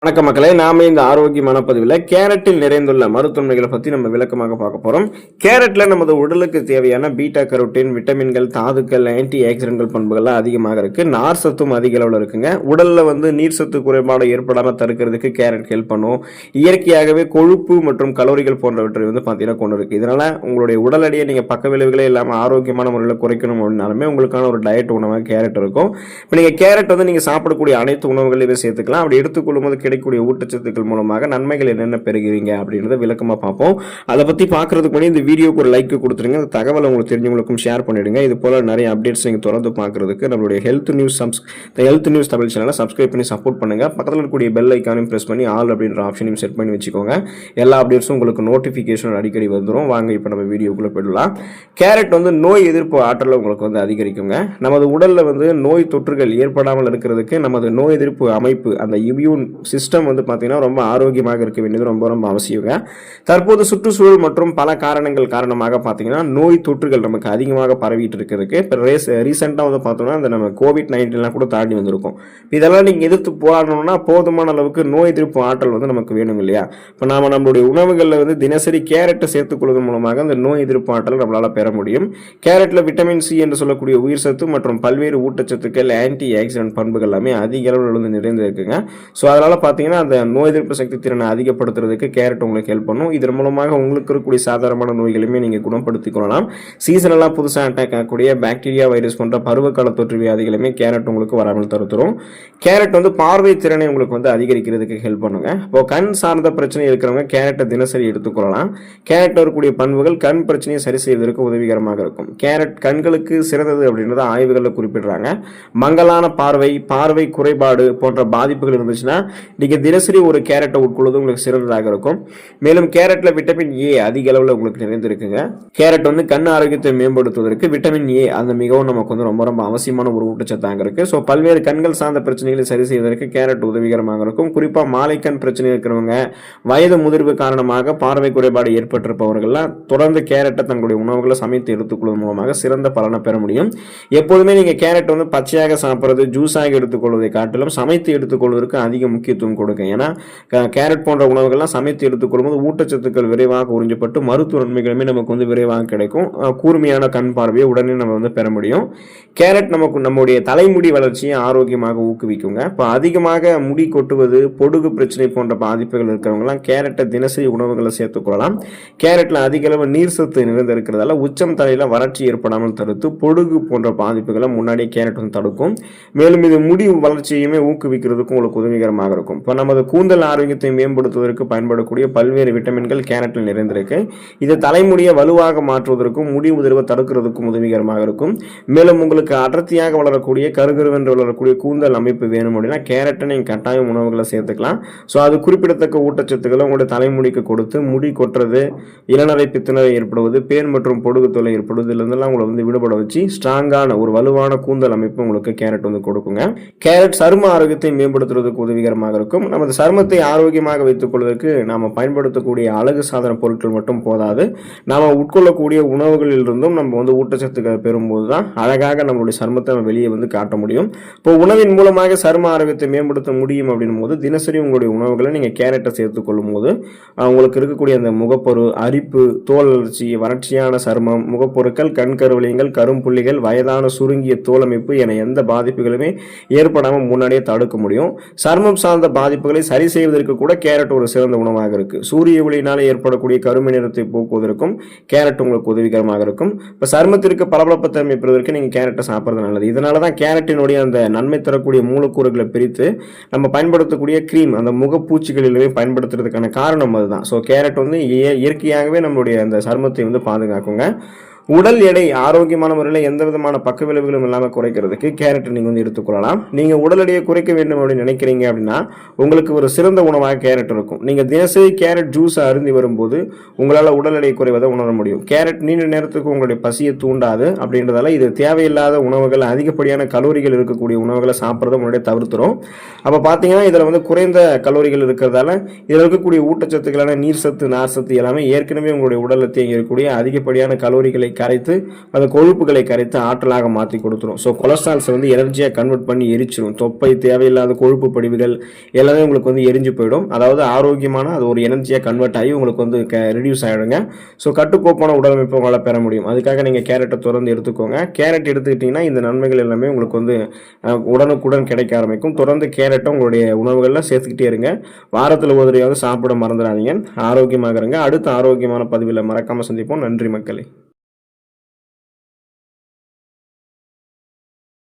வணக்கம் மக்களே, நாம இந்த ஆரோக்கியமான பதிவில் கேரட்டில் நிறைந்துள்ள மருத்துவமைகளை பற்றி நம்ம விளக்கமாக பார்க்க போகிறோம். கேரட்டில் நமது உடலுக்கு தேவையான பீட்டா கரோட்டின், விட்டமின்கள், தாதுக்கள், ஆன்டி ஆக்சிடென்ட்கள் பண்புகள்லாம் அதிகமாக இருக்குது. நார் சத்தும் அதிக அளவில் இருக்குங்க. உடலில் நீர் சத்து குறைபாடு ஏற்படாமல் தடுக்கிறதுக்கு கேரட் ஹெல்ப் பண்ணும். இயற்கையாகவே கொழுப்பு மற்றும் கலோரிகள் போன்றவற்றை பார்த்தீங்கன்னா கொண்டு இருக்குது. இதனால் உங்களுடைய உடல் எடையை நீங்கள் பக்க விளைவுகளே இல்லாமல் ஆரோக்கியமான முறையில் குறைக்கணும் அப்படின்னாலுமே உங்களுக்கான ஒரு டயட் உணவாக கேரட் இருக்கும். இப்போ நீங்கள் கேரட் நீங்கள் சாப்பிடக்கூடிய அனைத்து உணவுகளையுமே சேர்த்துக்கலாம். அப்படி எடுத்துக்கொள்ளும் போது கிடைக்கக்கூடிய ஊட்டச்சத்துக்கள் மூலமாக நன்மைகள் என்னென்ன பெறுகிறீங்க அப்படின்றத விளக்கமாக பார்ப்போம். அதை பற்றி பார்க்கறதுக்கு முன்னாடி இந்த வீடியோக்கு ஒரு லைக் கொடுத்துருங்க. இந்த தகவலை உங்களுக்கு தெரிஞ்சவங்களுக்கும் ஷேர் பண்ணிடுங்க. இது போல நிறைய அப்டேட்ஸ் நீங்கள் தொடர்ந்து பார்க்கறதுக்கு நம்மளுடைய ஹெல்த் நியூஸ் தமிழ் சேனலை சப்ஸ்கிரைப் பண்ணி சப்போர்ட் பண்ணுங்க. பக்கத்தில் இருக்கக்கூடிய பெல் ஐக்கானையும் பிரஸ் பண்ணி ஆல் அப்படின்ற ஆப்ஷனையும் செட் பண்ணி வச்சுக்கோங்க. எல்லா அப்டேட்ஸும் உங்களுக்கு நோட்டிஃபிகேஷன் அடிக்கடி வந்துடும். வாங்க இப்போ நம்ம வீடியோக்குள்ள போயிடலாம். கேரட் நோய் எதிர்ப்பு ஆற்றலை உங்களுக்கு அதிகரிக்குங்க. நமது உடலில் நோய் தொற்றுகள் ஏற்படாமல் இருக்கிறதுக்கு நமது நோய் எதிர்ப்பு அமைப்பு, அந்த இம்யூன் சிஸ்டம் பார்த்தீங்கன்னா ரொம்ப ஆரோக்கியமாக இருக்க வேண்டியது ரொம்ப ரொம்ப அவசியங்க. தற்போது சுற்றுச்சூழல் மற்றும் பல காரணங்கள் காரணமாக பார்த்தீங்கன்னா நோய் தொற்றுகள் நமக்கு அதிகமாக பரவிட்டு இருக்கிறதுக்கு இப்போ ரீசெண்டாக பார்த்தோம்னா இந்த நம்ம COVID-19 கூட தாண்டி வந்திருக்கும். இதெல்லாம் நீங்கள் எதிர்த்து போராடணும்னா போதுமான அளவுக்கு நோய் எதிர்ப்பு ஆற்றல் நமக்கு வேணும் இல்லையா? இப்போ நாம நம்மளுடைய உணவுகளில் தினசரி கேரட்டை சேர்த்துக்கொள்வதன் மூலமாக அந்த நோய் எதிர்ப்பு ஆற்றல் நம்மளால பெற முடியும். கேரட்ல விட்டமின் சி என்று சொல்லக்கூடிய உயிர் சத்து மற்றும் பல்வேறு ஊட்டச்சத்துக்கள், ஆன்டி ஆக்சிடென்ட் பண்புகள் எல்லாமே அதிக அளவில் நிறைந்து இருக்குங்க. ஸோ அதனால பார்த்தீங்கன்னா அந்த நோய் எதிர்ப்பு சக்தி திறனை அதிகப்படுத்துறதுக்கு கேரட் உங்களுக்கு ஹெல்ப் பண்ணும். இதன் மூலமாக உங்களுக்கு இருக்கக்கூடிய சாதாரணமான நோய்களுமே நீங்கள் குணப்படுத்திக் கொள்ளலாம். சீசனெல்லாம் புதுசாக அட்டாக் ஆகக்கூடிய பாக்டீரியா, வைரஸ் போன்ற பருவகால தொற்று வியாதிகளுமே கேரட் உங்களுக்கு வராமல் தடுத்துரும். கேரட் பார்வை திறனை உங்களுக்கு அதிகரிக்கிறதுக்கு ஹெல்ப் பண்ணுங்க. இப்போ கண் சார்ந்த பிரச்சனை இருக்கிறவங்க கேரட்டை தினசரி எடுத்துக்கொள்ளலாம். கேரட் வரக்கூடிய பண்புகள் கண் பிரச்சனையை சரி செய்வதற்கு உதவிகரமாக இருக்கும். கேரட் கண்களுக்கு சிறந்தது அப்படின்றத ஆய்வுகளில் குறிப்பிடுறாங்க. மங்கலான பார்வை, பார்வை குறைபாடு போன்ற பாதிப்புகள் இருந்துச்சுன்னா நீங்க தினசரி ஒரு கேரட்டை உட்கொள்வது உங்களுக்கு சிறந்ததாக இருக்கும். மேலும் கேரட்ல விட்டமின் ஏ அதிக அளவில் உங்களுக்கு நிறைந்திருக்குங்க. கேரட் கண் ஆரோக்கியத்தை மேம்படுத்துவதற்கு விட்டமின் ஏ அந்த மிகவும் நமக்கு ரொம்ப ரொம்ப அவசியமான ஒரு ஊட்டச்சத்தாக இருக்கு. ஸோ பல்வேறு கண்கள் சார்ந்த பிரச்சனைகளை சரி செய்வதற்கு கேரட் உதவிகரமாக இருக்கும். குறிப்பாக மாலைக்கண் பிரச்சனை இருக்கிறவங்க, வயது முதிர்வு காரணமாக பார்வை குறைபாடு ஏற்பட்டிருப்பவர்கள்லாம் தொடர்ந்து கேரட்டை தங்களுடைய உணவுகளை சமைத்து எடுத்துக்கொள்வதன் மூலமாக சிறந்த பலனை பெற முடியும். எப்போதுமே நீங்க கேரட் பச்சையாக சாப்பிட்றது, ஜூஸாக எடுத்துக்கொள்வதை காட்டிலும் சமைத்து எடுத்துக்கொள்வதற்கு அதிக முக்கியத்துவம் கொடுங்க. ஏன்னா கேரட் போன்ற உணவுகள்லாம் சமைத்து எடுத்துக்கொள்ளும்போது ஊட்டச்சத்துக்கள் விரைவாக உறிஞ்சப்பட்டு மருத்துவ நன்மைகளுமே நமக்கு விரைவாக கிடைக்கும். கூர்மையான கண் பார்வையை உடனே நம்ம பெற முடியும். கேரட் நம்முடைய தலைமுடி வளர்ச்சியை ஆரோக்கியமாக ஊக்குவிக்குங்க. இப்போ அதிகமாக முடி கொட்டுவது, பொடுகு பிரச்சனை போன்ற பாதிப்புகள் இருக்கிறவங்கலாம் கேரட்டை தினசரி உணவுகளை சேர்த்துக்கொள்ளலாம். கேரட்ல அதிக அளவு நீர் சத்து நிறைந்திருக்கிறதால உச்சம் தலையில வறட்சி ஏற்படாமல் தடுத்து பொடுகு போன்ற பாதிப்புகளை முன்னாடியே கேரட் தடுக்கும். மேலும் இது முடி வளர்ச்சியுமே ஊக்குவிக்கிறதுக்கும் உங்களுக்கு உதவிகரமாக இருக்கும். இப்போ நமது கூந்தல் ஆரோக்கியத்தை மேம்படுத்துவதற்கு பயன்படக்கூடிய பல்வேறு விட்டமின்கள் கேரட்டில் நிறைந்திருக்கு. இது தலைமுடியை வலுவாக மாற்றுவதற்கும் முடி உதிர்வை தடுக்கிறதுக்கும் உதவிகரமாக இருக்கும். மேலும் உங்களுக்கு அடர்த்தியாக வளரக்கூடிய கருகருவென்று வளரக்கூடிய கூந்தல் அமைப்பு வேணும் அப்படின்னா கேரட்டை நீங்கள் கட்டாயம் உணவுகளை சேர்த்துக்கலாம். ஸோ அது குறிப்பிடத்தக்க ஊட்டச்சத்துக்களை உங்களுடைய தலைமுடிக்கு கொடுத்து முடி கொட்டுறது, இளநரை பித்துநரை ஏற்படுவது, பேன் மற்றும் பொடுகு தொலை ஏற்படுவது இருந்தெல்லாம் உங்களை விடுபட வச்சு ஸ்ட்ராங்கான ஒரு வலுவான கூந்தல் அமைப்பு உங்களுக்கு கேரட் கொடுக்குங்க. கேரட் சரும ஆரோக்கியத்தை மேம்படுத்துவதற்கு உதவிகரமாக இருக்கும். நமது சருமத்தை ஆரோக்கியமாக வைத்துக் கொள்வதற்கு நாம பயன்படுத்தக்கூடிய அழகு சாதன பொருட்கள் மட்டும் போதாது, நாம உட்கொள்ளக்கூடிய உணவுகளில் இருந்தும் நம்ம ஊட்டச்சத்துக்களை பெறும்போது தான் அழகாக நம்மளுடைய சருமத்தை நம்ம வெளியே காட்ட முடியும். இப்போ உணவின் மூலமாக சரும ஆரோக்கியத்தை மேம்படுத்த முடியும் அப்படின் போது தினசரி உங்களுடைய உணவுகளை நீங்க கேரட்டை சேர்த்துக் கொள்ளும் போது உங்களுக்கு இருக்கக்கூடிய அந்த முகப்பொரு, அரிப்பு, தோல் அலர்ச்சி, வறட்சியான சருமம், முகப்பொருட்கள், கண் கருவளையங்கள், கரும்புள்ளிகள், வயதான சுருங்கிய தோலமைப்பு என எந்த பாதிப்புகளுமே ஏற்படாமல் முன்னாடியே தடுக்க முடியும். சருமம் சார்ந்த பாதிப்புகளை சரி செய்வதற்கு கூட கேரட் ஒரு சிறந்த உணவாக இருக்கு. சூரிய ஒளியினால ஏற்படக்கூடிய கருமை நிறத்தை போக்குவதற்கும் கேரட் உங்களுக்கு உதவிகரமாக இருக்கும். இப்போ சருமத்திற்கு பளபளப்பு தன்மை பெறுவதற்கு நீங்க கேரட்டை சாப்பிட்றது நல்லது. இதனாலதான் கேரட்டினுடைய அந்த நன்மை தரக்கூடிய மூலக்கூறுகளை பிரித்து நம்ம பயன்படுத்தக்கூடிய கிரீம், அந்த முகப்பூச்சிகளிலுமே பயன்படுத்துறதுக்கான காரணம் அதுதான். ஸோ கேரட் இயற்கையாகவே நம்மளுடைய அந்த சருமத்தை பாதுகாக்குங்க. உடல் எடை ஆரோக்கியமான முறையில் எந்த விதமான பக்க விளைவுகளும் இல்லாமல் குறைக்கிறதுக்கு கேரட் நீங்கள் எடுத்துக்கொள்ளலாம். நீங்கள் உடல் எடையை குறைக்க வேண்டும் அப்படின்னு நினைக்கிறீங்க அப்படின்னா உங்களுக்கு ஒரு சிறந்த உணவாக கேரட் இருக்கும். நீங்கள் தினசரி கேரட் ஜூஸை அருந்தி வரும்போது உங்களால் உடல் எடை குறைவதை உணர முடியும். கேரட் நீண்ட நேரத்துக்கு உங்களுடைய பசியை தூண்டாது. அப்படின்றதால இது தேவையில்லாத உணவுகள், அதிகப்படியான கலோரிகள் இருக்கக்கூடிய உணவுகளை சாப்பிட்றத முன்னாடியே தவிர்த்துரும். அப்போ பார்த்தீங்கன்னா இதில் குறைந்த கலோரிகள் இருக்கிறதால இதில் இருக்கக்கூடிய ஊட்டச்சத்துக்களான நீர் சத்து, நார் சத்து எல்லாமே ஏற்கனவே உங்களுடைய உடலில் தேங்கி இருக்கக்கூடிய அதிகப்படியான கலோரிகளை கரைத்து அந்த கொழுப்புகளை கரைத்து ஆற்றலாக மாற்றி கொடுத்துரும். ஸோ கொலஸ்ட்ரால்ஸை வந்து எனர்ஜியாக கன்வெர்ட் பண்ணி எரிச்சிடும். தொப்பை, தேவையில்லாத கொழுப்பு படிவுகள் எல்லாமே உங்களுக்கு வந்து எரிஞ்சு போயிடும். அதாவது ஆரோக்கியமான அது ஒரு எனர்ஜியாக கன்வெர்ட் ஆகி உங்களுக்கு வந்து ரிடியூஸ் ஆகிடுங்க. ஸோ கட்டுக்கோப்பான உடலமைப்பு உங்களால் பெற முடியும். அதுக்காக நீங்கள் கேரட்டை தொடர்ந்து எடுத்துக்கோங்க. கேரட் எடுத்துக்கிட்டிங்கன்னா இந்த நன்மைகள் எல்லாமே உங்களுக்கு வந்து உடனுக்குடன் கிடைக்க ஆரம்பிக்கும். தொடர்ந்து கேரட்டை உங்களுடைய உணவுகளில் சேர்த்துக்கிட்டே இருங்க. வாரத்தில் ஒரு தடவையாவது சாப்பிட மறந்துடாதீங்க. ஆரோக்கியமாக இருங்க. அடுத்த ஆரோக்கியமான பதிவில் மறக்காமல் சந்திப்போம். நன்றி மக்களே.